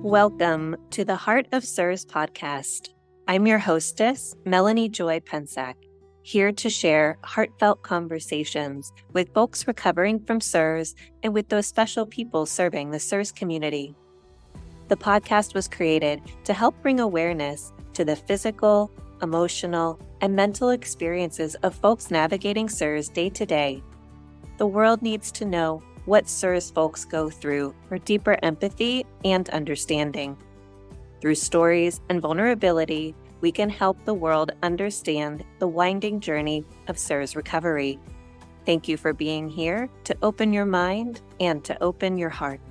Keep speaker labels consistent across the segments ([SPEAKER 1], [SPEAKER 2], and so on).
[SPEAKER 1] Welcome to the Heart of CIRS podcast. I'm your hostess, Melanie Joy Pensack, here to share heartfelt conversations with folks recovering from CIRS and with those special people serving the CIRS community. The podcast was created to help bring awareness to the physical, emotional, and mental experiences of folks navigating CIRS day to day. The world needs to know what CIRS folks go through for deeper empathy and understanding. Through stories and vulnerability, we can help the world understand the winding journey of CIRS recovery. Thank you for being here to open your mind and to open your heart.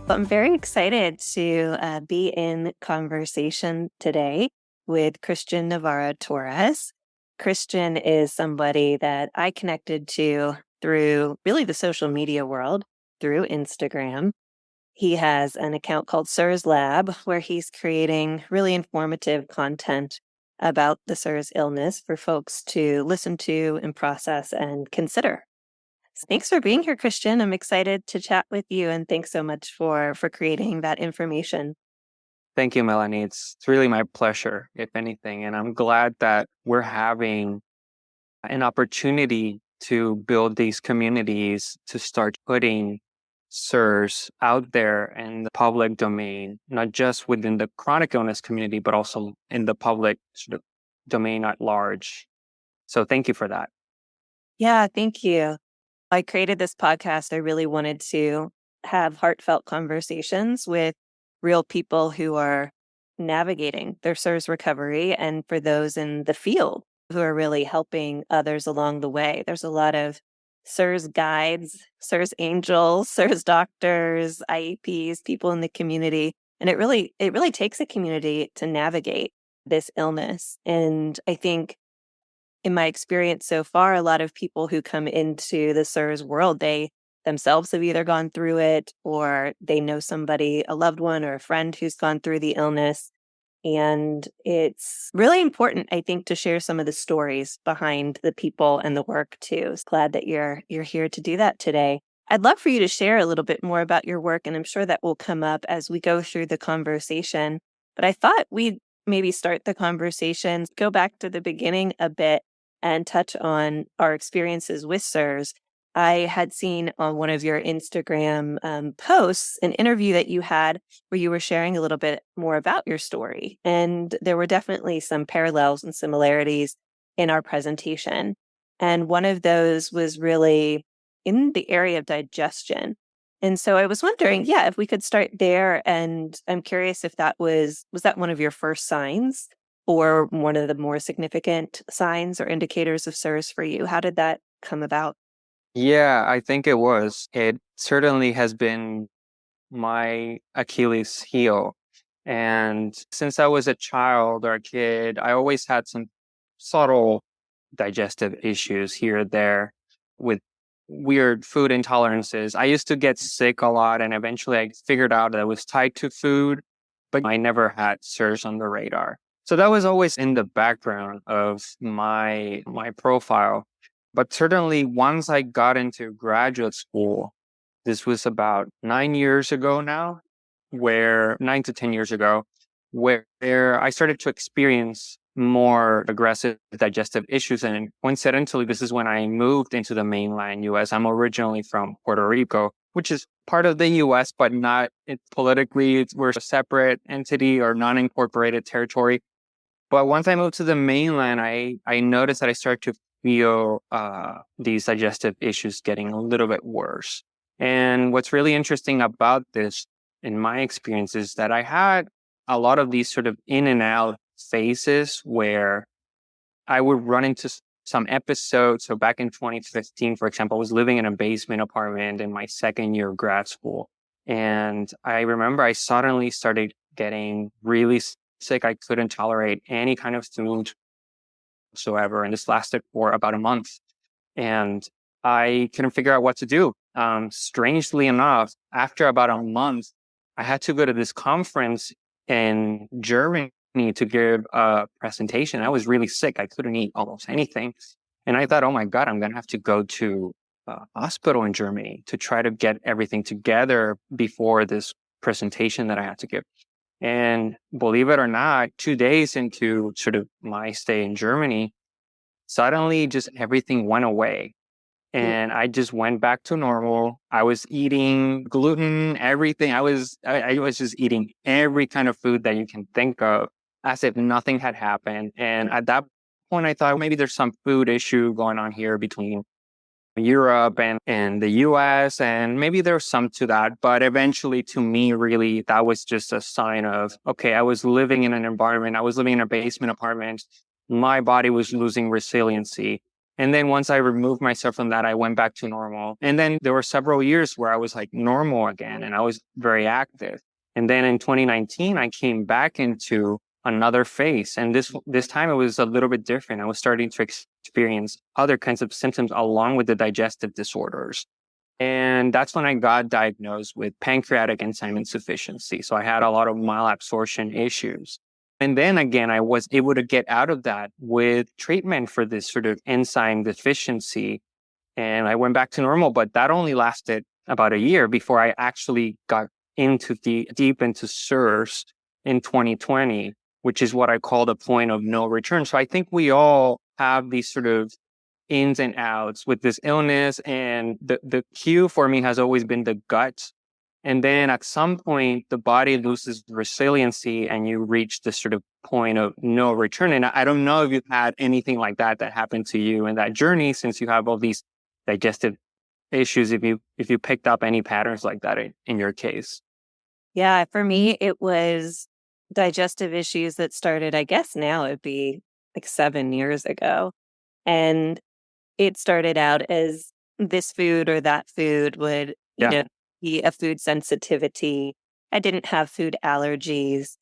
[SPEAKER 1] I'm very excited to be in conversation today with Christian Navarro-Torres. Christian is somebody that I connected to through really the social media world, through Instagram. He has an account called CIRS Lab, where he's creating really informative content about the CIRS illness for folks to listen to and process and consider. So thanks for being here, Christian. I'm excited to chat with you, and thanks so much for creating that information.
[SPEAKER 2] Thank you, Melanie. It's really my pleasure, if anything. And I'm glad that we're having an opportunity to build these communities to start putting CIRS out there in the public domain, not just within the chronic illness community, but also in the public sort of domain at large. So thank you for that.
[SPEAKER 1] Yeah, thank you. I created this podcast. I really wanted to have heartfelt conversations with real people who are navigating their CIRS recovery, and for those in the field who are really helping others along the way. There's a lot of CIRS guides, CIRS angels, CIRS doctors, IEPs, people in the community. And it really takes a community to navigate this illness. And I think in my experience so far, a lot of people who come into the CIRS world, they themselves have either gone through it or they know somebody, a loved one or a friend who's gone through the illness. And it's really important, I think, to share some of the stories behind the people and the work too. So glad that you're here to do that today. I'd love for you to share a little bit more about your work, and I'm sure that will come up as we go through the conversation. But I thought we'd maybe start the conversation, go back to the beginning a bit and touch on our experiences with CIRS. I had seen on one of your Instagram posts an interview that you had where you were sharing a little bit more about your story. And there were definitely some parallels and similarities in our presentation. And one of those was really in the area of digestion. And so I was wondering, if we could start there. And I'm curious if that was that one of your first signs or one of the more significant signs or indicators of CIRS for you? How did that come about?
[SPEAKER 2] Yeah, I think it was. It certainly has been my Achilles heel. And since I was a child or a kid, I always had some subtle digestive issues here and there with weird food intolerances. I used to get sick a lot, and eventually I figured out that it was tied to food, but I never had CIRS on the radar. So that was always in the background of my profile. But certainly once I got into graduate school, this was about 9 years ago now, 9 to 10 years ago, where I started to experience more aggressive digestive issues. And coincidentally, this is when I moved into the mainland US. I'm originally from Puerto Rico, which is part of the US, but not politically. We're a separate entity or non-incorporated territory. But once I moved to the mainland, I noticed that I started to feel these digestive issues getting a little bit worse. And what's really interesting about this, in my experience, is that I had a lot of these sort of in and out phases where I would run into some episodes. So back in 2015, for example, I was living in a basement apartment in my second year of grad school. And I remember I suddenly started getting really sick. I couldn't tolerate any kind of food whatsoever. And this lasted for about a month. And I couldn't figure out what to do. Strangely enough, after about a month, I had to go to this conference in Germany to give a presentation. I was really sick. I couldn't eat almost anything. And I thought, oh my God, I'm going to have to go to a hospital in Germany to try to get everything together before this presentation that I had to give. And believe it or not, 2 days into sort of my stay in Germany, suddenly just everything went away.
[SPEAKER 1] Mm.
[SPEAKER 2] And I just went back to normal. I was eating gluten, everything. I was just eating every kind of food that you can think of as if nothing had happened. And at that point, I thought maybe there's some food issue going on here between Europe and the US, and maybe there's some to that. But eventually, to me, really, that was just a sign of, okay, I was living in an environment, I was living in a basement apartment. My body was losing resiliency. And then once I removed myself from that, I went back to normal. And then there were several years where I was like normal again and I was very active. And then in 2019, I came back into another phase. And this time it was a little bit different. I was starting to experience other kinds of symptoms along with the digestive disorders. And that's when I got diagnosed with pancreatic enzyme insufficiency. So I had a lot of malabsorption issues. And then again, I was able to get out of that with treatment for this sort of enzyme deficiency. And I went back to normal, but that only lasted about a year before I actually got into deep into CIRS in 2020, which is what I call the point of no return. So I think we all have these sort of ins and outs with this illness. And the cue for me has always been the gut. And then at some point, the body loses resiliency and you reach this sort of point of no return. And I don't know if you've had anything like that happened to you in that journey, since you have all these digestive issues, if you picked up any patterns like that in your case.
[SPEAKER 1] Yeah, for me, it was digestive issues that started, I guess now it'd be like 7 years ago. And it started out as this food or that food would,
[SPEAKER 2] Yeah.
[SPEAKER 1] be a food sensitivity. I didn't have food allergies.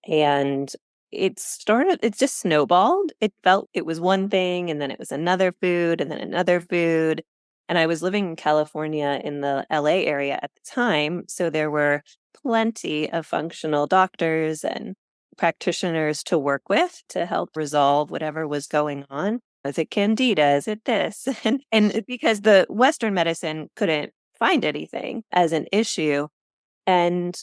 [SPEAKER 1] And it just snowballed. It felt it was one thing, and then it was another food, and then another food. And I was living in California in the LA area at the time. So there were plenty of functional doctors and practitioners to work with to help resolve whatever was going on. Is it candida? Is it this? And because the Western medicine couldn't find anything as an issue. And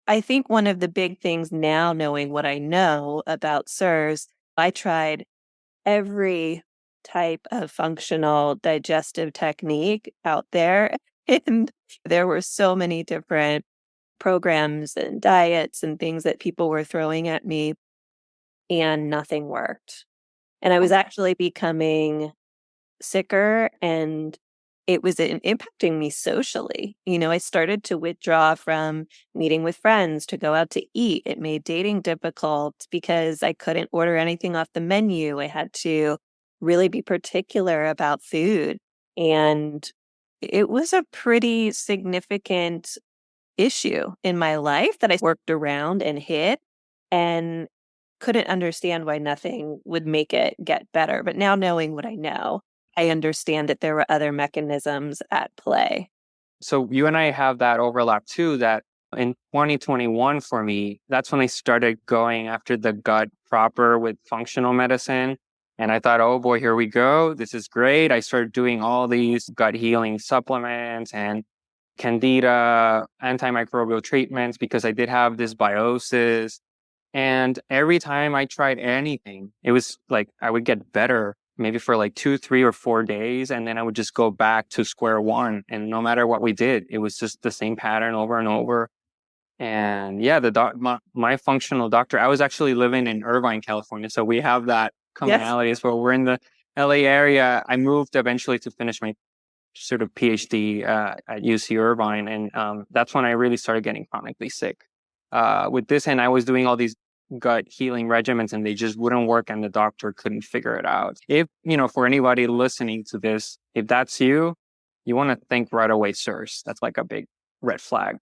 [SPEAKER 1] I think one of the big things now, knowing what I know about CIRS, I tried every type of functional digestive technique out there. And there were so many different programs and diets and things that people were throwing at me, and nothing worked. And I was actually becoming sicker, and it was impacting me socially. I started to withdraw from meeting with friends to go out to eat. It made dating difficult because I couldn't order anything off the menu. I had to really be particular about food. And it was a pretty significant issue in my life that I worked around and hit, and couldn't understand why nothing would make it get better. But now, knowing what I know, I understand that there were other mechanisms at play.
[SPEAKER 2] So you and I have that overlap too, that in 2021 for me, that's when I started going after the gut proper with functional medicine. And I thought, oh boy, here we go. This is great. I started doing all these gut healing supplements and candida, antimicrobial treatments because I did have this biosis. And every time I tried anything, it was like I would get better maybe for like 2, 3, or 4 days. And then I would just go back to square one. And no matter what we did, it was just the same pattern over and over. And yeah, my functional doctor, I was actually living in Irvine, California. So we have that
[SPEAKER 1] Yes.
[SPEAKER 2] commonality as well. We're in the LA area. I moved eventually to finish my sort of PhD at UC Irvine. And that's when I really started getting chronically sick with this. And I was doing all these gut healing regimens and they just wouldn't work and the doctor couldn't figure it out. If, for anybody listening to this, if that's you, you want to think right away, CIRS. That's like a big red flag.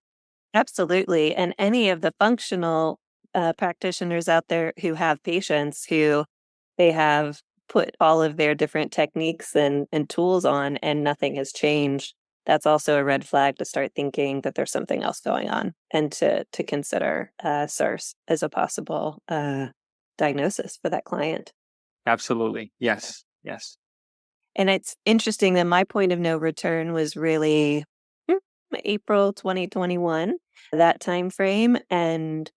[SPEAKER 1] Absolutely. And any of the functional practitioners out there who have patients who they have put all of their different techniques and tools on and nothing has changed, that's also a red flag to start thinking that there's something else going on, and to consider CIRS as a possible diagnosis for that client.
[SPEAKER 2] Absolutely. Yes. Yes.
[SPEAKER 1] And it's interesting that my point of no return was really April 2021, that time frame. And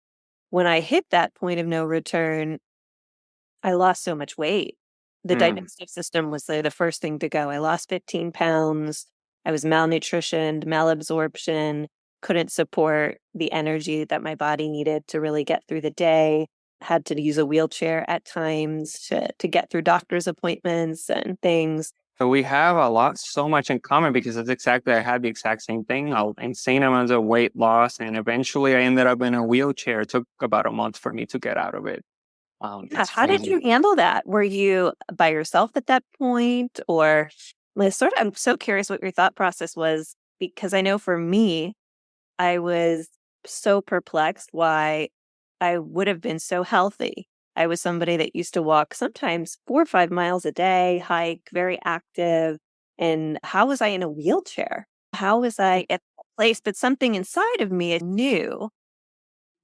[SPEAKER 1] when I hit that point of no return, I lost so much weight. The
[SPEAKER 2] Mm.
[SPEAKER 1] digestive system was the first thing to go. I lost 15 pounds. I was malnutritioned, malabsorption, couldn't support the energy that my body needed to really get through the day. Had to use a wheelchair at times to get through doctor's appointments and things.
[SPEAKER 2] So we have so much in common because I had the exact same thing, insane amounts of weight loss. And eventually I ended up in a wheelchair. It took about a month for me to get out of it.
[SPEAKER 1] Yeah,
[SPEAKER 2] It's
[SPEAKER 1] how did
[SPEAKER 2] crazy.
[SPEAKER 1] you handle that? Were you by yourself at that point, or I'm so curious what your thought process was, because I know for me, I was so perplexed why I would have been so healthy. I was somebody that used to walk sometimes 4 or 5 miles a day, hike, very active. And how was I in a wheelchair? How was I at that place? But something inside of me knew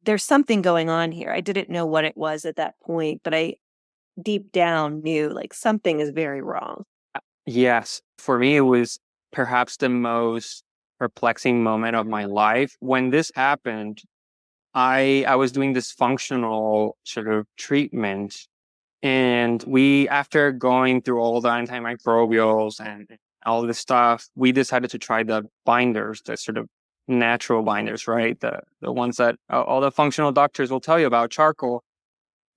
[SPEAKER 1] there's something going on here. I didn't know what it was at that point, but I deep down knew like something is very wrong.
[SPEAKER 2] Yes. For me, it was perhaps the most perplexing moment of my life. When this happened, I was doing this functional sort of treatment. And after going through all the antimicrobials and all this stuff, we decided to try the binders, the sort of natural binders, right? The ones that all the functional doctors will tell you about, charcoal.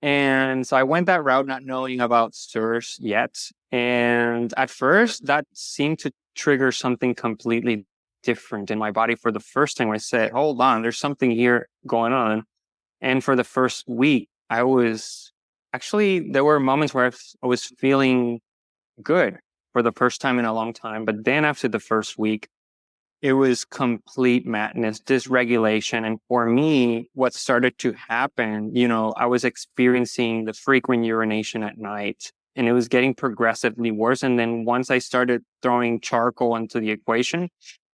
[SPEAKER 2] And so I went that route not knowing about CIRS yet. And at first, that seemed to trigger something completely different in my body for the first time. I said, hold on, there's something here going on. And for the first week, there were moments where I was feeling good for the first time in a long time. But then after the first week, it was complete madness, dysregulation. And for me, what started to happen, I was experiencing the frequent urination at night and it was getting progressively worse. And then once I started throwing charcoal into the equation,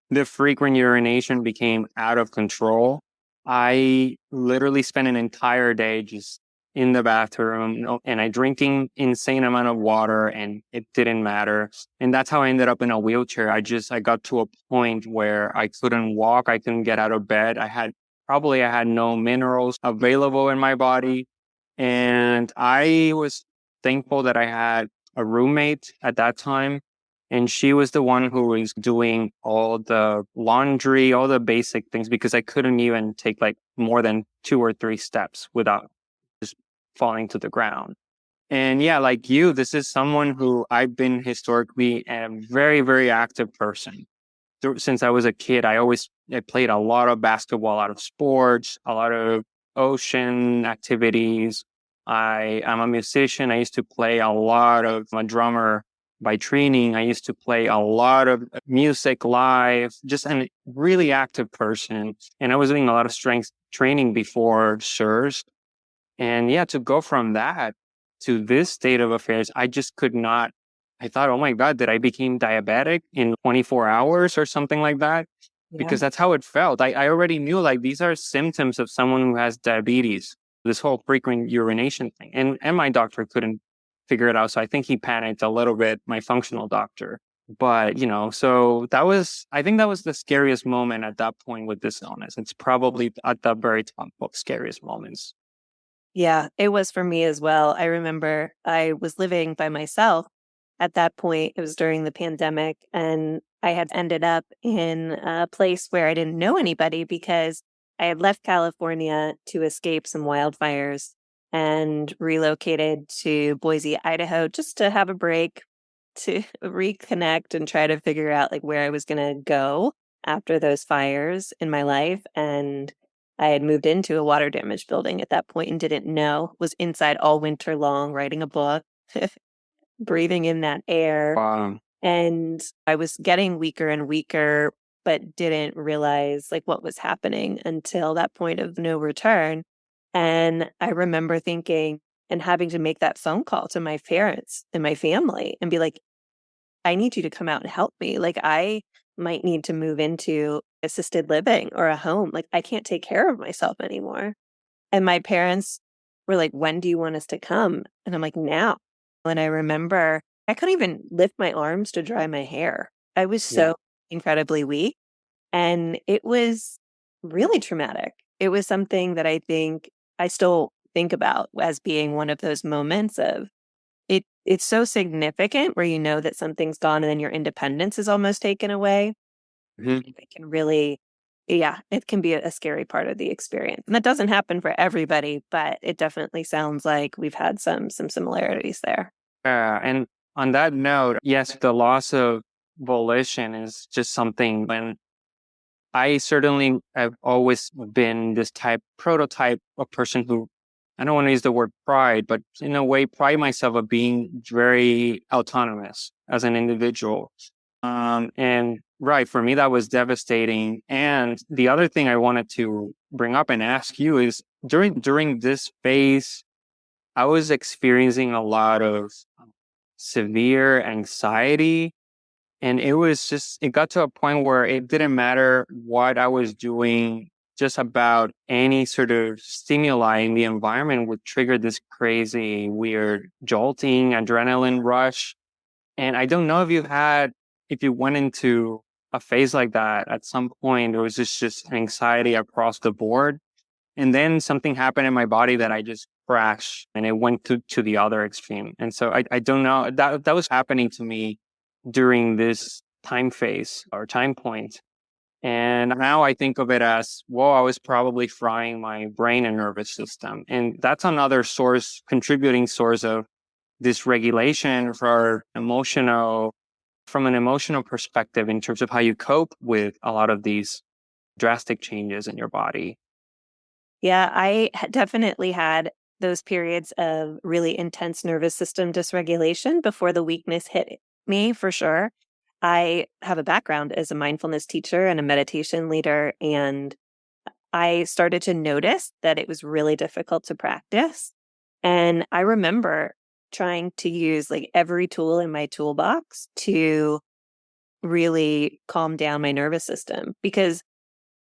[SPEAKER 2] the frequent urination became out of control. I literally spent an entire day just in the bathroom and I drinking insane amount of water and it didn't matter. And that's how I ended up in a wheelchair. I got to a point where I couldn't walk. I couldn't get out of bed. I had no minerals available in my body. And I was thankful that I had a roommate at that time. And she was the one who was doing all the laundry, all the basic things, because I couldn't even take like more than 2 or 3 steps without just falling to the ground. And yeah, like you, this is someone who I've been historically a very, very active person. Since I was a kid, I played a lot of basketball, a lot of sports, a lot of ocean activities. I am a musician. I used to play a lot of, I'm a drummer by training. I used to play a lot of music live, just a really active person. And I was doing a lot of strength training before CIRS. And yeah, to go from that to this state of affairs, I just could not. I thought, oh my God, did I become diabetic in 24 hours or something like that?
[SPEAKER 1] Yeah.
[SPEAKER 2] Because that's how it felt. I already knew like these are symptoms of someone who has diabetes, this whole frequent urination thing. And my doctor couldn't figure it out. So I think he panicked a little bit, my functional doctor. But, I think that was the scariest moment at that point with this illness. It's probably at the very top of scariest moments.
[SPEAKER 1] Yeah, it was for me as well. I remember I was living by myself at that point. It was during the pandemic, and I had ended up in a place where I didn't know anybody because I had left California to escape some wildfires and relocated to Boise, Idaho, just to have a break, to reconnect and try to figure out like where I was going to go after those fires in my life. And I had moved into a water damage building at that point and didn't know, was inside all winter long, writing a book, breathing in that air.
[SPEAKER 2] Wow.
[SPEAKER 1] And I was getting weaker and weaker, but didn't realize like what was happening until that point of no return. And I remember thinking and having to make that phone call to my parents and my family and be like, I need you to come out and help me. Like, I might need to move into assisted living or a home. Like, I can't take care of myself anymore. And my parents were like, when do you want us to come? And I'm like, now. And I remember I couldn't even lift my arms to dry my hair. I was
[SPEAKER 2] Yeah.
[SPEAKER 1] so incredibly weak. And it was really traumatic. It was something that I think I still think about as being one of those moments of it's so significant where you know that something's gone and then your independence is almost taken away.
[SPEAKER 2] Mhm.
[SPEAKER 1] It can really, yeah, it can be a scary part of the experience. And that doesn't happen for everybody, but it definitely sounds like we've had some similarities there.
[SPEAKER 2] And on that note, yes, the loss of volition is just something when I certainly have always been this prototype of person who, I don't want to use the word pride, but in a way, pride myself of being very autonomous as an individual. And right, for me, that was devastating. And the other thing I wanted to bring up and ask you is during this phase, I was experiencing a lot of severe anxiety. And it got to a point where it didn't matter what I was doing, just about any sort of stimuli in the environment would trigger this crazy, weird, jolting adrenaline rush. And I don't know if you went into a phase like that at some point, there was just anxiety across the board. And then something happened in my body that I just crashed and it went to the other extreme. And so I don't know that was happening to me during this time phase or time point. And now I think of it as, whoa, I was probably frying my brain and nervous system. And that's another contributing source of dysregulation from an emotional perspective in terms of how you cope with a lot of these drastic changes in your body.
[SPEAKER 1] Yeah, definitely had those periods of really intense nervous system dysregulation before the weakness hit me for sure. I have a background as a mindfulness teacher and a meditation leader, and I started to notice that it was really difficult to practice. And I remember trying to use like every tool in my toolbox to really calm down my nervous system because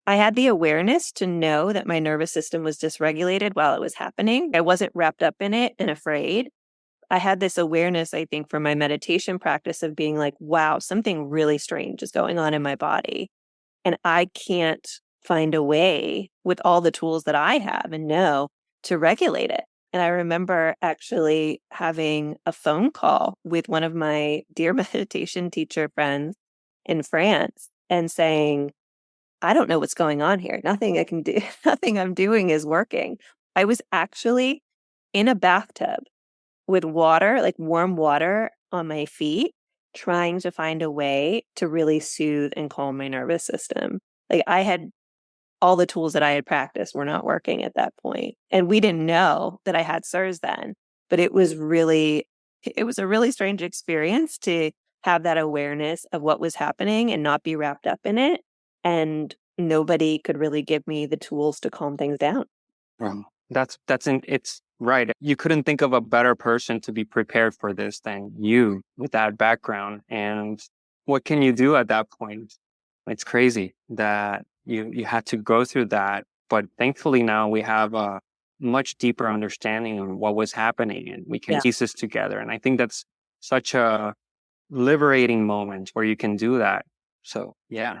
[SPEAKER 1] I had the awareness to know that my nervous system was dysregulated while it was happening. I wasn't wrapped up in it and afraid. I had this awareness, I think, from my meditation practice of being like, wow, something really strange is going on in my body. And I can't find a way with all the tools that I have and know to regulate it. And I remember actually having a phone call with one of my dear meditation teacher friends in France and saying, I don't know what's going on here. Nothing I can do, nothing I'm doing is working. I was actually in a bathtub with water, like warm water on my feet, trying to find a way to really soothe and calm my nervous system. Like I had all the tools that I had practiced were not working at that point. And we didn't know that I had CIRS then, but it was a really strange experience to have that awareness of what was happening and not be wrapped up in it. And nobody could really give me the tools to calm things down.
[SPEAKER 2] Wow. It's right. You couldn't think of a better person to be prepared for this than you with that background. And what can you do at that point? It's crazy that you had to go through that. But thankfully now we have a much deeper understanding of what was happening and we can
[SPEAKER 1] Yeah.
[SPEAKER 2] piece this together. And I think that's such a liberating moment where you can do that. So yeah.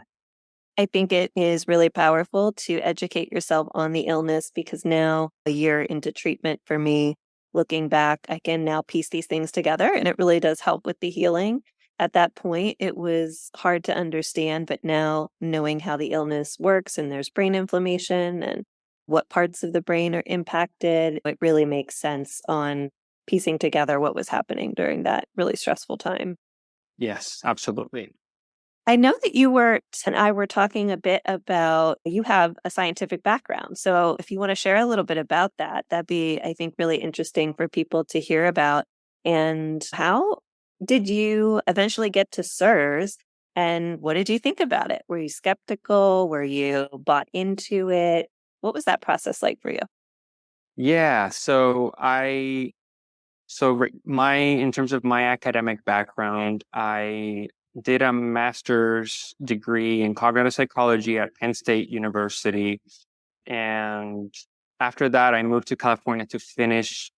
[SPEAKER 1] I think it is really powerful to educate yourself on the illness because now, a year into treatment for me, looking back, I can now piece these things together and it really does help with the healing. At that point, it was hard to understand, but now knowing how the illness works and there's brain inflammation and what parts of the brain are impacted, it really makes sense on piecing together what was happening during that really stressful time.
[SPEAKER 2] Yes, absolutely.
[SPEAKER 1] I know that and I were talking a bit about you have a scientific background. So if you want to share a little bit about that, that'd be, I think, really interesting for people to hear about. And how did you eventually get to CIRS and what did you think about it? Were you skeptical? Were you bought into it? What was that process like for you?
[SPEAKER 2] Yeah. In terms of my academic background, I did a master's degree in cognitive psychology at Penn State University. And after that, I moved to California to finish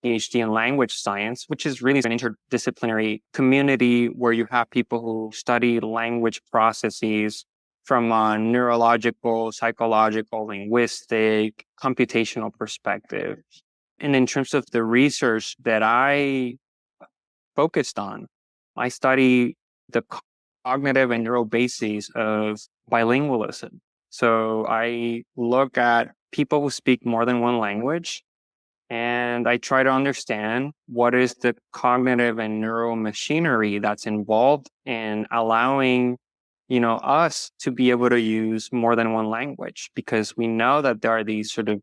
[SPEAKER 2] PhD in language science, which is really an interdisciplinary community where you have people who study language processes from a neurological, psychological, linguistic, computational perspective. And in terms of the research that I focused on, I study the cognitive and neural bases of bilingualism. So I look at people who speak more than one language, and I try to understand what is the cognitive and neural machinery that's involved in allowing, us to be able to use more than one language, because we know that there are these sort of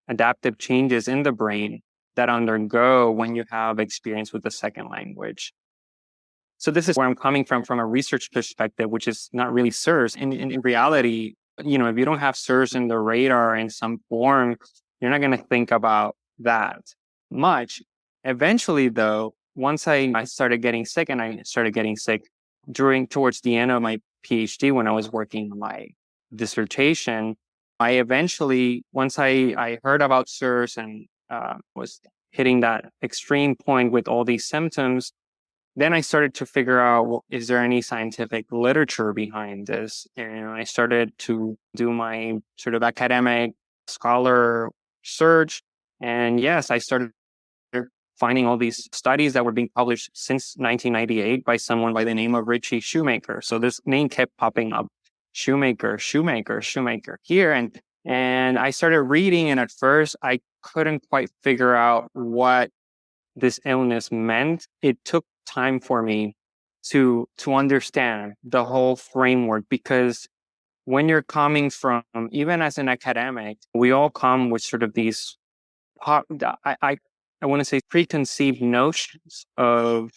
[SPEAKER 2] adaptive changes in the brain that undergo when you have experience with the second language. So this is where I'm coming from a research perspective, which is not really CIRS. In reality, if you don't have CIRS in the radar in some form, you're not going to think about that much. Eventually, though, once I started getting sick, and I started getting sick towards the end of my PhD when I was working on my dissertation, I eventually, once I heard about CIRS and was hitting that extreme point with all these symptoms, then I started to figure out, well, is there any scientific literature behind this? And I started to do my sort of academic scholar search. And yes, I started finding all these studies that were being published since 1998 by someone by the name of Richie Shoemaker. So this name kept popping up, Shoemaker here. And I started reading, and at first I couldn't quite figure out what this illness meant. It took time for me to understand the whole framework, because when you're coming from, even as an academic, we all come with sort of these I want to say preconceived notions of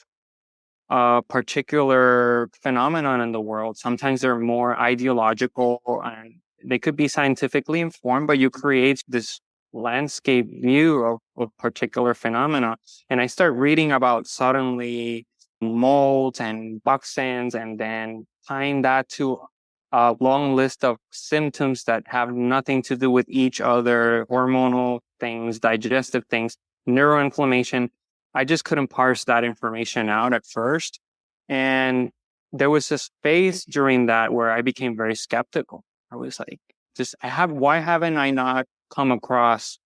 [SPEAKER 2] a particular phenomenon in the world. Sometimes they're more ideological and they could be scientifically informed, but you create this landscape view of particular phenomena. And I start reading about suddenly molds and toxins, and then tying that to a long list of symptoms that have nothing to do with each other, hormonal things, digestive things, neuroinflammation. I just couldn't parse that information out at first. And there was a phase during that where I became very skeptical. I was like, why haven't I not come across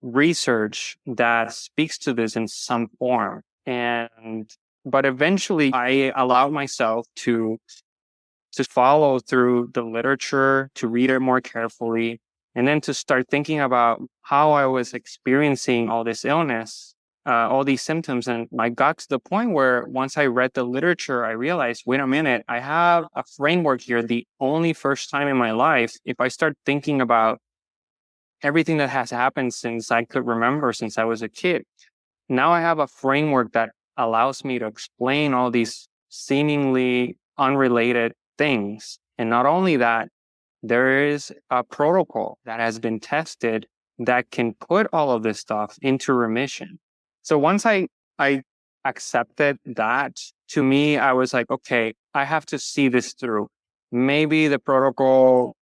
[SPEAKER 2] research that speaks to this in some form? But eventually I allowed myself to follow through the literature, to read it more carefully, and then to start thinking about how I was experiencing all this illness, all these symptoms. And I got to the point where once I read the literature, I realized, wait a minute, I have a framework here. The only first time in my life, if I start thinking about everything that has happened since I could remember, since I was a kid, now I have a framework that allows me to explain all these seemingly unrelated things. And not only that, there is a protocol that has been tested that can put all of this stuff into remission. So once I accepted that, to me, I was like, okay, I have to see this through. Maybe the protocol,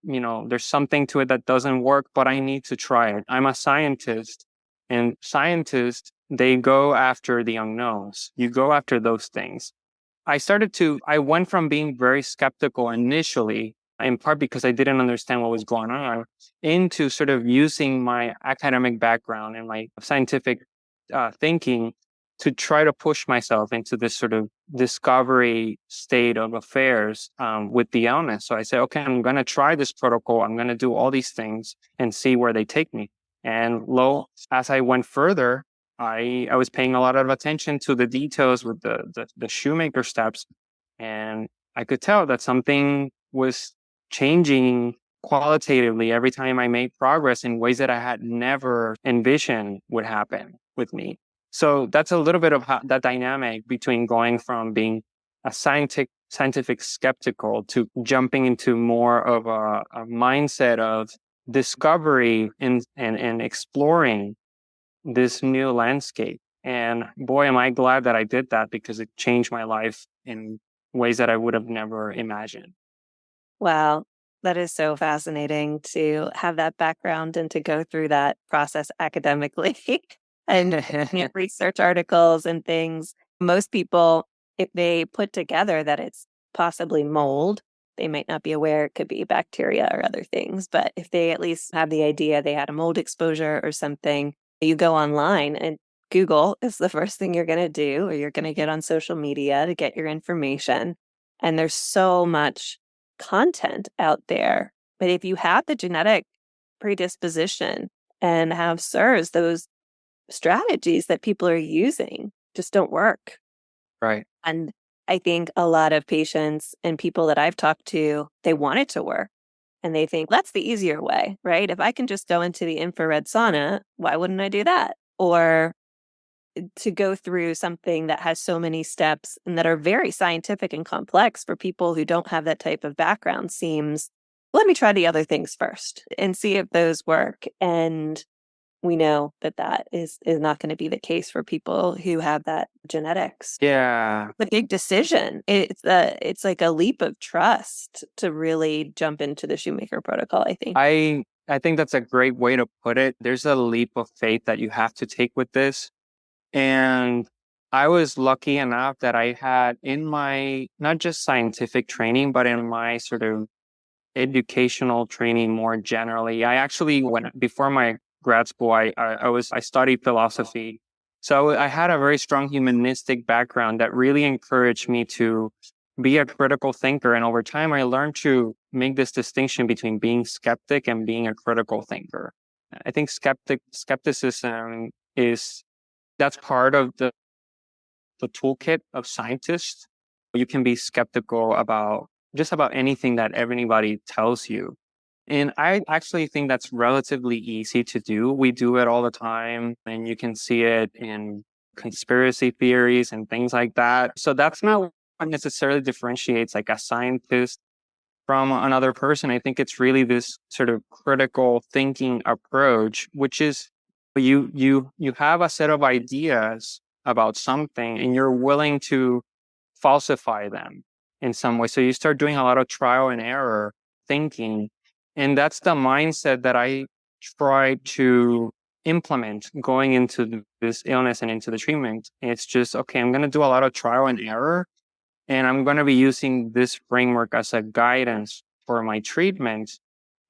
[SPEAKER 2] there's something to it that doesn't work, but I need to try it. I'm a scientist, and scientists, they go after the unknowns. You go after those things. I went from being very skeptical initially, in part because I didn't understand what was going on, into sort of using my academic background and my scientific thinking to try to push myself into this sort of discovery state of affairs with the illness. So I said, okay, I'm going to try this protocol. I'm going to do all these things and see where they take me. And as I went further, I was paying a lot of attention to the details with the Shoemaker steps. And I could tell that something was changing qualitatively every time I made progress in ways that I had never envisioned would happen with me. So that's a little bit of that dynamic between going from being a scientific skeptical to jumping into more of a mindset of discovery and exploring this new landscape. And boy, am I glad that I did that, because it changed my life in ways that I would have never imagined.
[SPEAKER 1] Wow, that is so fascinating to have that background and to go through that process academically. and research articles and things. Most people, if they put together that it's possibly mold, they might not be aware it could be bacteria or other things. But if they at least have the idea they had a mold exposure or something, you go online and Google is the first thing you're going to do, or you're going to get on social media to get your information. And there's so much content out there. But if you have the genetic predisposition and have CIRS, those strategies that people are using just don't work.
[SPEAKER 2] Right.
[SPEAKER 1] And I think a lot of patients and people that I've talked to, they want it to work. And they think that's the easier way, right? If I can just go into the infrared sauna, why wouldn't I do that? Or to go through something that has so many steps and that are very scientific and complex for people who don't have that type of background seems, let me try the other things first and see if those work. And we know that that is not going to be the case for people who have that genetics.
[SPEAKER 2] Yeah.
[SPEAKER 1] The big decision. It's like a leap of trust to really jump into the Shoemaker protocol, I think.
[SPEAKER 2] I think that's a great way to put it. There's a leap of faith that you have to take with this. And I was lucky enough that I had in my, not just scientific training, but in my sort of educational training more generally. I actually went before my grad school, I studied philosophy. So I had a very strong humanistic background that really encouraged me to be a critical thinker. And over time, I learned to make this distinction between being skeptic and being a critical thinker. I think skepticism that's part of the toolkit of scientists. You can be skeptical about just about anything that anybody tells you. And I actually think that's relatively easy to do. We do it all the time, and you can see it in conspiracy theories and things like that. So that's not what necessarily differentiates like a scientist from another person. I think it's really this sort of critical thinking approach, which is you have a set of ideas about something and you're willing to falsify them in some way. So you start doing a lot of trial and error thinking. And that's the mindset that I try to implement going into this illness and into the treatment. It's just, okay, I'm going to do a lot of trial and error. And I'm going to be using this framework as a guidance for my treatment.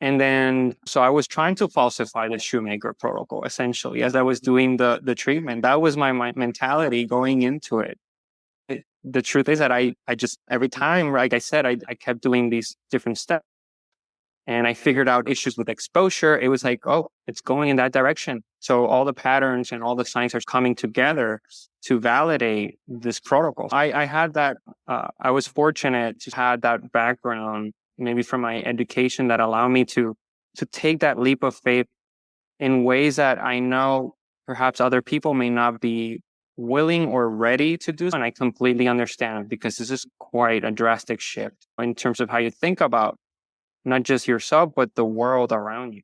[SPEAKER 2] And then, so I was trying to falsify the Shoemaker protocol, essentially, as I was doing the treatment. That was my mentality going into it. The truth is that I just, every time, like I said, I kept doing these different steps. And I figured out issues with exposure. It was like, oh, it's going in that direction. So all the patterns and all the science are coming together to validate this protocol. I had that, I was fortunate to have that background, maybe from my education, that allowed me to take that leap of faith in ways that I know perhaps other people may not be willing or ready to do. And I completely understand, because this is quite a drastic shift in terms of how you think about not just yourself, but the world around you.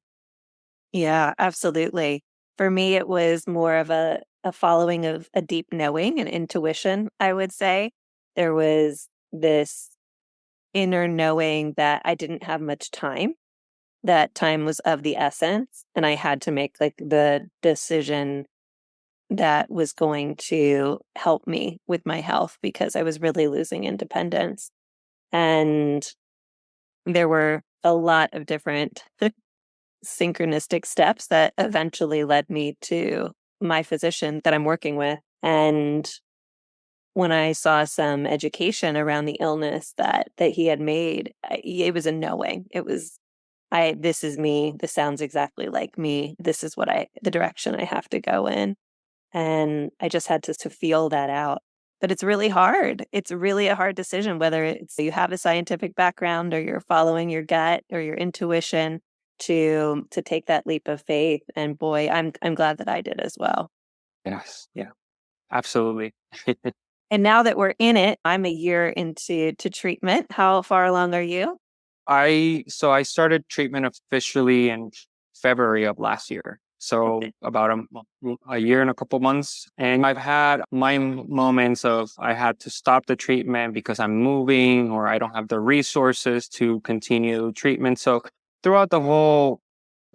[SPEAKER 1] Yeah, absolutely. For me, it was more of a following of a deep knowing and intuition, I would say. There was this inner knowing that I didn't have much time, that time was of the essence, and I had to make like the decision that was going to help me with my health, because I was really losing independence. And there were a lot of different synchronistic steps that eventually led me to my physician that I'm working with. And when I saw some education around the illness that he had made, it was a knowing. It was, this is me. This sounds exactly like me. This is the direction I have to go in. And I just had to feel that out. But it's really hard. It's really a hard decision, whether it's you have a scientific background or you're following your gut or your intuition to take that leap of faith. And boy, I'm glad that I did as well.
[SPEAKER 2] Yes. Yeah, absolutely.
[SPEAKER 1] And now that we're in it, I'm a year into treatment. How far along are you?
[SPEAKER 2] So I started treatment officially in February of last year. So about a year and a couple months. And I've had my moments of I had to stop the treatment because I'm moving or I don't have the resources to continue treatment. So throughout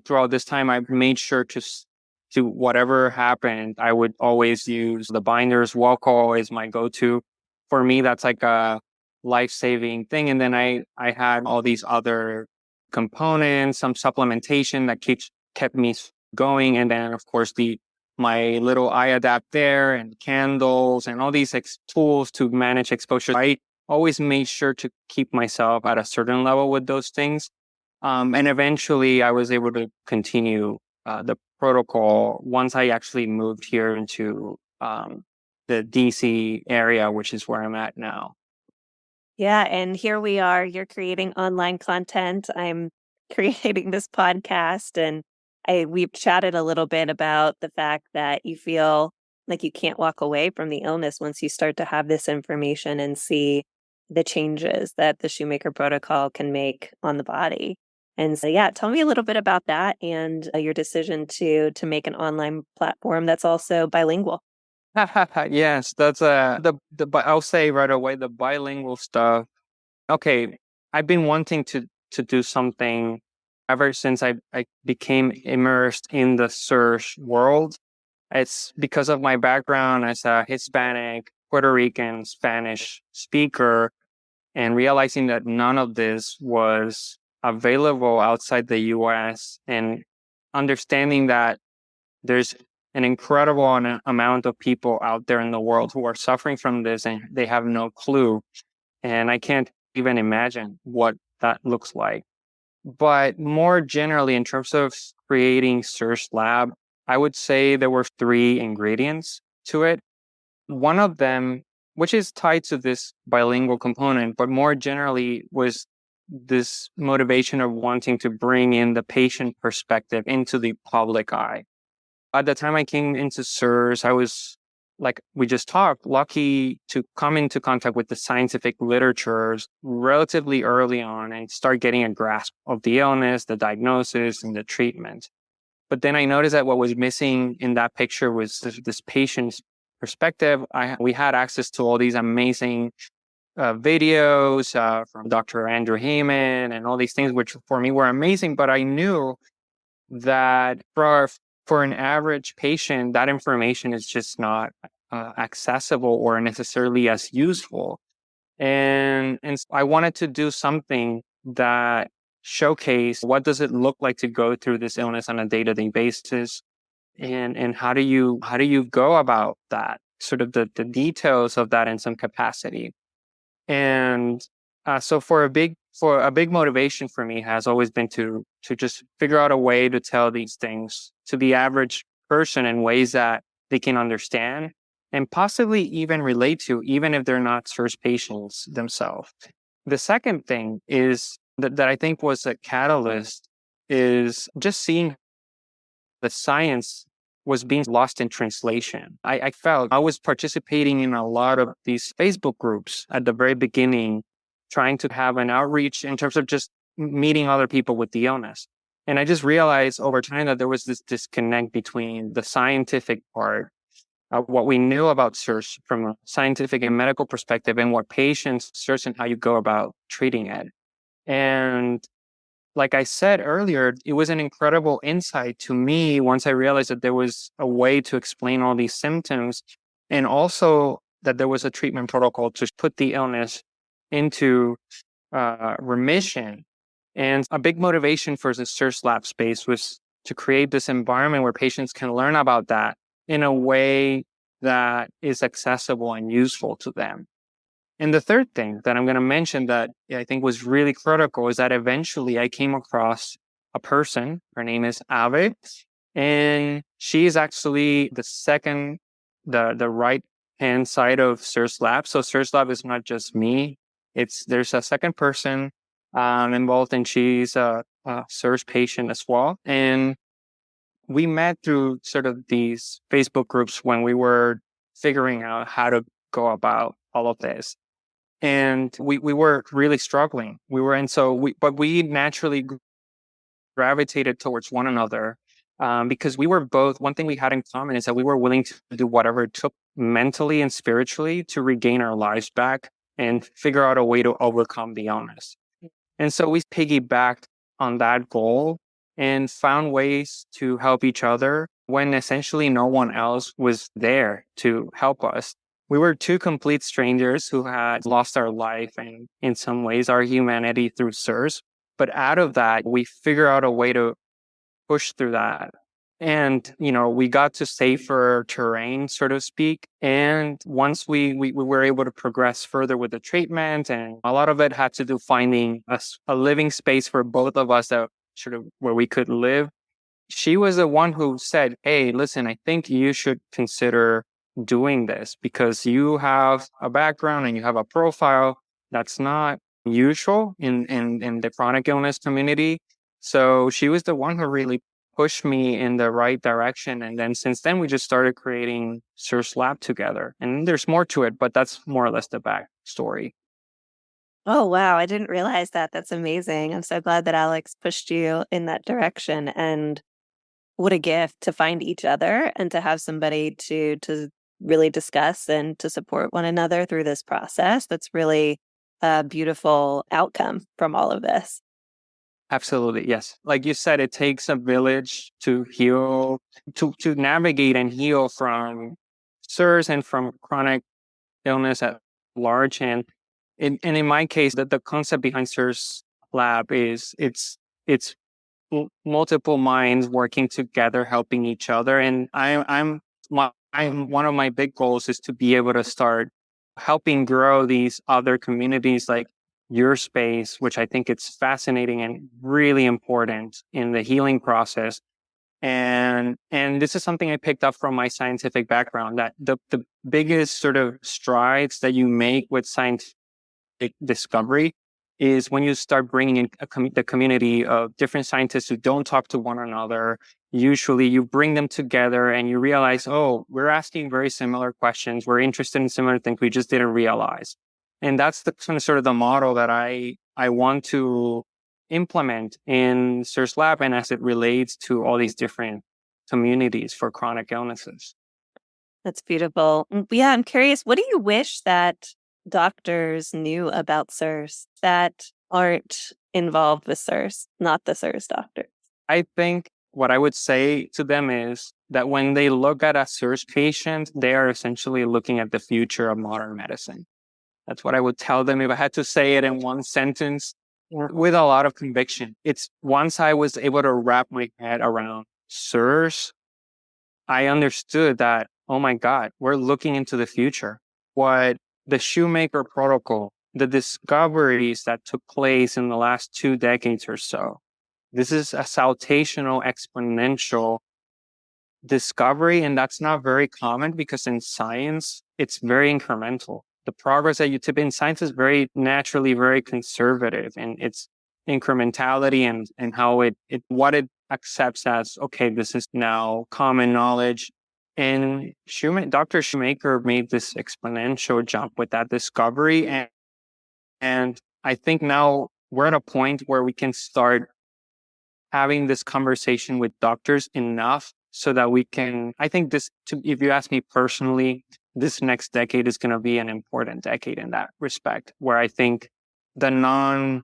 [SPEAKER 2] throughout this time, I've made sure to to whatever happened, I would always use the binders. Walcall is my go-to. For me, that's like a life-saving thing. And then I had all these other components, some supplementation that kept me going. And then of course my little eye adapt there and candles and all these tools to manage exposure. I always made sure to keep myself at a certain level with those things. And eventually I was able to continue the protocol once I actually moved here into the DC area, which is where I'm at now.
[SPEAKER 1] Yeah, and here we are. You're creating online content. I'm creating this podcast, and we've chatted a little bit about the fact that you feel like you can't walk away from the illness once you start to have this information and see the changes that the Shoemaker protocol can make on the body. And so, yeah, tell me a little bit about that and your decision to make an online platform that's also bilingual.
[SPEAKER 2] Yes, that's I'll say right away the bilingual stuff. Okay, I've been wanting to do something ever since I became immersed in the CIRS world. It's because of my background as a Hispanic, Puerto Rican, Spanish speaker, and realizing that none of this was available outside the US, and understanding that there's an incredible amount of people out there in the world who are suffering from this and they have no clue. And I can't even imagine what that looks like. But more generally, in terms of creating CIRS Lab, I would say there were three ingredients to it. One of them, which is tied to this bilingual component, but more generally was this motivation of wanting to bring in the patient perspective into the public eye. At the time I came into CIRS, I was, like we just talked, lucky to come into contact with the scientific literatures relatively early on and start getting a grasp of the illness, the diagnosis, and the treatment. But then I noticed that what was missing in that picture was this patient's perspective. We had access to all these amazing videos from Dr. Andrew Heyman and all these things, which for me were amazing. But I knew that for an average patient, that information is just not accessible or necessarily as useful. And I wanted to do something that showcase what does it look like to go through this illness on a day-to-day basis, and how do you go about that, sort of the details of that in some capacity. And so for a big motivation for me has always been to just figure out a way to tell these things to the average person in ways that they can understand and possibly even relate to, even if they're not CIRS patients themselves. The second thing is that I think was a catalyst is just seeing the science was being lost in translation. I felt I was participating in a lot of these Facebook groups at the very beginning, trying to have an outreach in terms of just meeting other people with the illness. And I just realized over time that there was this disconnect between the scientific part of what we knew about CIRS from a scientific and medical perspective and what patients CIRS and how you go about treating it. And like I said earlier, it was an incredible insight to me once I realized that there was a way to explain all these symptoms, and also that there was a treatment protocol to put the illness into remission. And a big motivation for the CIRS Lab space was to create this environment where patients can learn about that in a way that is accessible and useful to them. And the third thing that I'm going to mention that I think was really critical is that eventually I came across a person. Her name is Ave, and she is actually the right hand side of CIRS Lab. So CIRS Lab is not just me. There's a second person involved, and she's a CIRS patient as well. And we met through sort of these Facebook groups when we were figuring out how to go about all of this. And we were really struggling. But we naturally gravitated towards one another because we were both, one thing we had in common is that we were willing to do whatever it took mentally and spiritually to regain our lives back and figure out a way to overcome the illness. And so we piggybacked on that goal and found ways to help each other when essentially no one else was there to help us. We were two complete strangers who had lost our life and in some ways our humanity through CIRS. But out of that, we figure out a way to push through that. And, we got to safer terrain, so to speak. And once we were able to progress further with the treatment, and a lot of it had to do finding a living space for both of us that sort of where we could live. She was the one who said, "Hey, listen, I think you should consider doing this because you have a background and you have a profile that's not usual in the chronic illness community." So she was the one who really pushed me in the right direction. And then since then, we just started creating CIRS Lab together. And there's more to it, but that's more or less the backstory.
[SPEAKER 1] Oh, wow. I didn't realize that. That's amazing. I'm so glad that Alex pushed you in that direction. And what a gift to find each other and to have somebody to really discuss and to support one another through this process. That's really a beautiful outcome from all of this.
[SPEAKER 2] Absolutely, yes. Like you said, it takes a village to heal, to navigate and heal from CIRS and from chronic illness at large. And in my case, the concept behind CIRS Lab is it's multiple minds working together, helping each other. And I'm one of my big goals is to be able to start helping grow these other communities like your space, which I think it's fascinating and really important in the healing process. And this is something I picked up from my scientific background, that the biggest sort of strides that you make with scientific discovery is when you start bringing in the community of different scientists who don't talk to one another. Usually you bring them together and you realize, oh, we're asking very similar questions. We're interested in similar things. We just didn't realize. And that's the kind of sort of the model that I want to implement in CIRS Lab and as it relates to all these different communities for chronic illnesses.
[SPEAKER 1] That's beautiful. Yeah, I'm curious, what do you wish that doctors knew about CIRS that aren't involved with CIRS, not the CIRS doctor?
[SPEAKER 2] I think what I would say to them is that when they look at a CIRS patient, they are essentially looking at the future of modern medicine. That's what I would tell them if I had to say it in one sentence with a lot of conviction. It's once I was able to wrap my head around CIRS, I understood that, oh my God, we're looking into the future. What the Shoemaker protocol, the discoveries that took place in the last 2 decades or so, this is a saltational exponential discovery. And that's not very common because in science, it's very incremental. The progress that you tip in science is very naturally very conservative, and it's incrementality and how what it accepts as, okay, this is now common knowledge. And Dr. Shoemaker made this exponential jump with that discovery. And I think now we're at a point where we can start having this conversation with doctors enough so that we can, I think if you ask me personally, this next decade is going to be an important decade in that respect, where I think the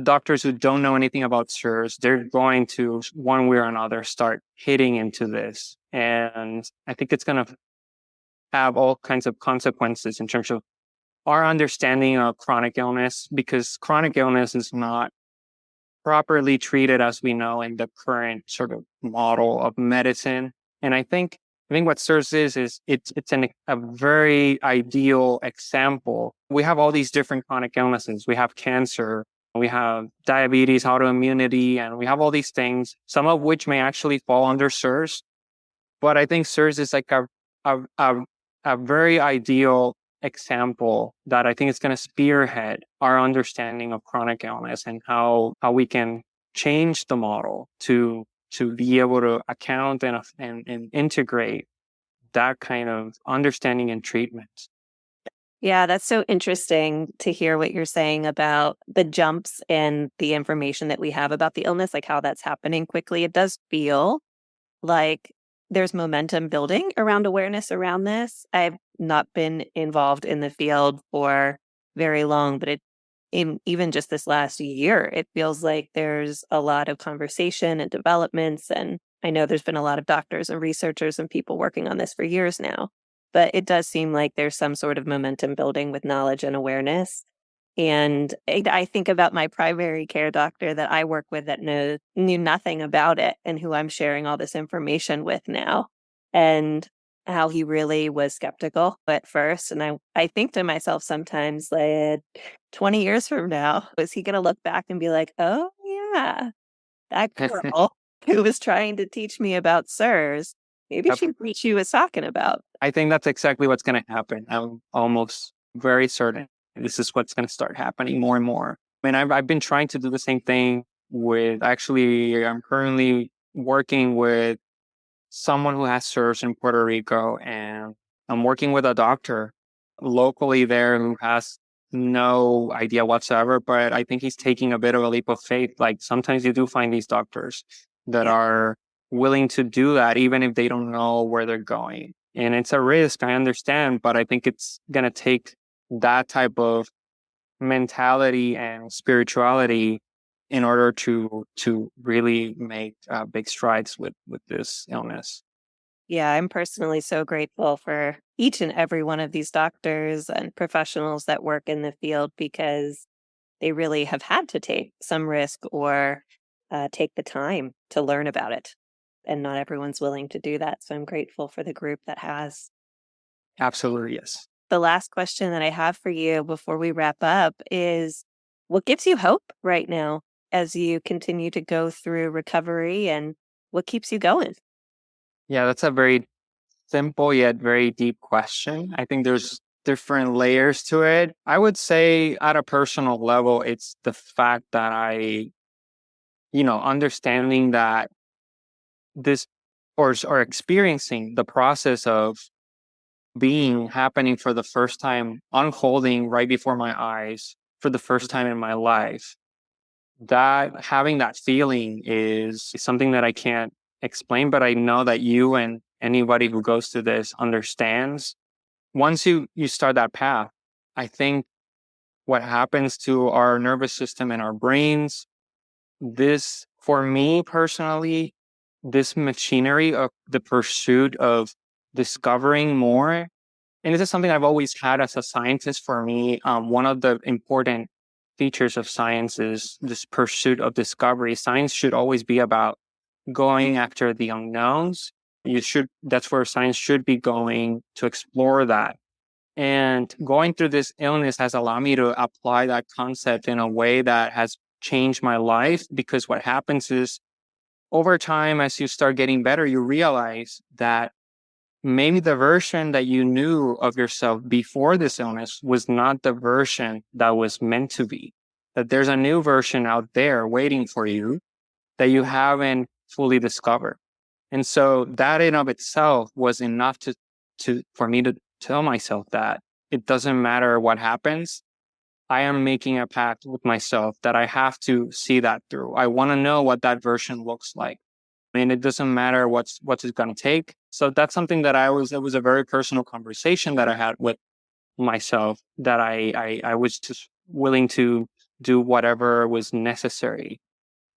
[SPEAKER 2] doctors who don't know anything about CIRS, they're going to, one way or another, start hitting into this. And I think it's going to have all kinds of consequences in terms of our understanding of chronic illness, because chronic illness is not properly treated as we know in the current sort of model of medicine. And I think what CIRS is it's a very ideal example. We have all these different chronic illnesses. We have cancer, we have diabetes, autoimmunity, and we have all these things, some of which may actually fall under CIRS. But I think CIRS is like a very ideal example that I think is going to spearhead our understanding of chronic illness and how we can change the model to be able to account and integrate that kind of understanding and treatment.
[SPEAKER 1] Yeah, that's so interesting to hear what you're saying about the jumps in the information that we have about the illness, like how that's happening quickly. It does feel like there's momentum building around awareness around this. I've not been involved in the field for very long, but in even just this last year, it feels like there's a lot of conversation and developments. And I know there's been a lot of doctors and researchers and people working on this for years now, but it does seem like there's some sort of momentum building with knowledge and awareness. And I think about my primary care doctor that I work with that knew nothing about it and who I'm sharing all this information with now, and how he really was skeptical at first. And I think to myself sometimes, like, 20 years from now, is he going to look back and be like, oh, yeah, that girl who was trying to teach me about CIRS, maybe
[SPEAKER 2] Yep.
[SPEAKER 1] she knew what she was talking about.
[SPEAKER 2] I think that's exactly what's going to happen. I'm almost very certain this is what's going to start happening more and more. I mean, I've been trying to do the same thing I'm currently working with someone who has CIRS in Puerto Rico, and I'm working with a doctor locally there who has no idea whatsoever, but I think he's taking a bit of a leap of faith. Like, sometimes you do find these doctors that
[SPEAKER 1] Yeah.
[SPEAKER 2] are willing to do that, even if they don't know where they're going. And it's a risk, I understand, but I think it's going to take that type of mentality and spirituality in order to really make big strides with this illness.
[SPEAKER 1] Yeah, I'm personally so grateful for each and every one of these doctors and professionals that work in the field, because they really have had to take some risk or take the time to learn about it. And not everyone's willing to do that. So I'm grateful for the group that has.
[SPEAKER 2] Absolutely, yes.
[SPEAKER 1] The last question that I have for you before we wrap up is, what gives you hope right now as you continue to go through recovery, and what keeps you going?
[SPEAKER 2] Yeah, that's a very simple yet very deep question. I think there's different layers to it. I would say at a personal level, it's the fact that understanding that this or experiencing the process of being happening for the first time, unfolding right before my eyes for the first time in my life. That having that feeling is something that I can't explain, but I know that you and anybody who goes through this understands. Once you start that path, I think what happens to our nervous system and our brains, this, for me personally, this machinery of the pursuit of discovering more, and this is something I've always had as a scientist. For me, one of the important features of science is this pursuit of discovery. Science should always be about going after the unknowns. That's where science should be going, to explore that. And going through this illness has allowed me to apply that concept in a way that has changed my life, because what happens is, over time, as you start getting better, you realize that maybe the version that you knew of yourself before this illness was not the version that was meant to be. That there's a new version out there waiting for you that you haven't fully discovered. And so that in of itself was enough for me to tell myself that it doesn't matter what happens. I am making a pact with myself that I have to see that through. I want to know what that version looks like. And it doesn't matter what's it going to take. So that's something that it was a very personal conversation that I had with myself, that I was just willing to do whatever was necessary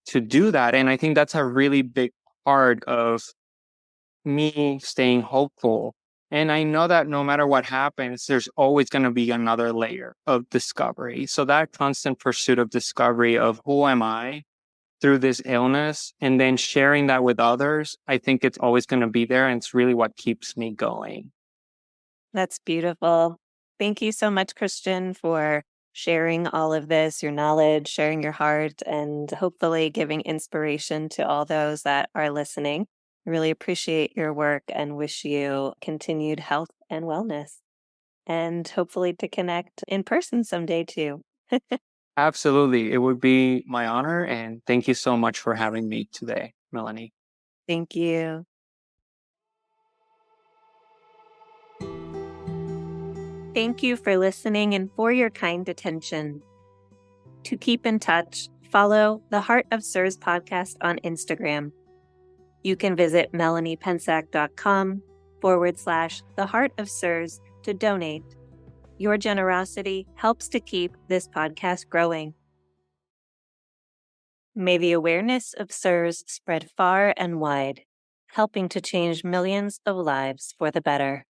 [SPEAKER 2] to do that. And I think that's a really big part of me staying hopeful. And I know that no matter what happens, there's always going to be another layer of discovery. So that constant pursuit of discovery of who am I through this illness, and then sharing that with others, I think it's always going to be there. And it's really what keeps me going.
[SPEAKER 1] That's beautiful. Thank you so much, Christian, for sharing all of this, your knowledge, sharing your heart, and hopefully giving inspiration to all those that are listening. I really appreciate your work and wish you continued health and wellness, and hopefully to connect in person someday too.
[SPEAKER 2] Absolutely. It would be my honor. And thank you so much for having me today, Melanie.
[SPEAKER 1] Thank you. Thank you for listening and for your kind attention. To keep in touch, follow the Heart of CIRS podcast on Instagram. You can visit melaniepensack.com /the Heart of CIRS to donate, Your generosity helps to keep this podcast growing. May the awareness of CIRS spread far and wide, helping to change millions of lives for the better.